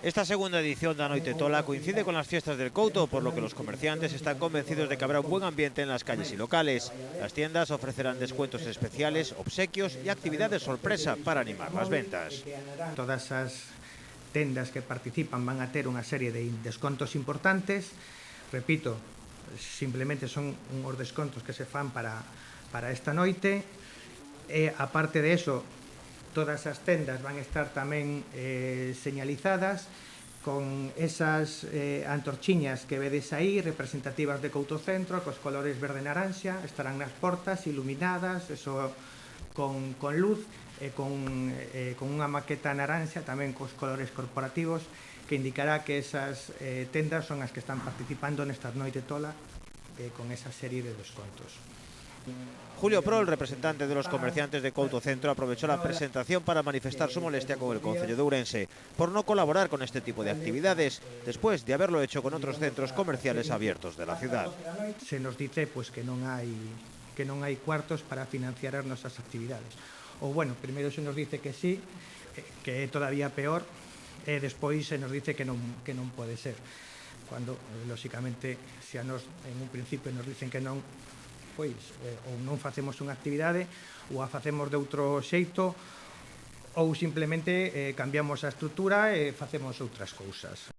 Esta segunda edición da Noite Tola coincide con las fiestas del Couto, por lo que los comerciantes están convencidos de que habrá un buen ambiente en las calles y locales. Las tiendas ofrecerán descuentos especiales, obsequios y actividades sorpresa para animar las ventas. Todas as tendas que participan van a ter unha serie de descontos importantes. Repito, simplemente son uns descontos que se fan para esta noite. E, aparte de eso, todas as tendas van a estar tamén señalizadas con esas antorchiñas que vedes aí, representativas de Couto Centro, cos colores verde e naranxa, estarán nas portas iluminadas, eso con luz, con unha maqueta naranxa, tamén cos colores corporativos, que indicará que esas tendas son as que están participando nesta Noite Tola con esa serie de descontos. Julio Prol, representante de los comerciantes de Couto Centro, aprovechó la presentación para manifestar su molestia con el Concello de Ourense por no colaborar con este tipo de actividades, después de haberlo hecho con otros centros comerciales abiertos de la ciudad. Se nos dice pues, que non hai cuartos para financiar as nosas actividades. Ou, bueno, primeiro se nos dice que sí, que é todavía peor, e despois se nos dice que non pode ser. Cuando, lóxicamente, se a nos en un principio nos dicen que non, pois ou non facemos unha actividade ou a facemos de outro xeito ou simplemente cambiamos a estrutura e facemos outras cousas.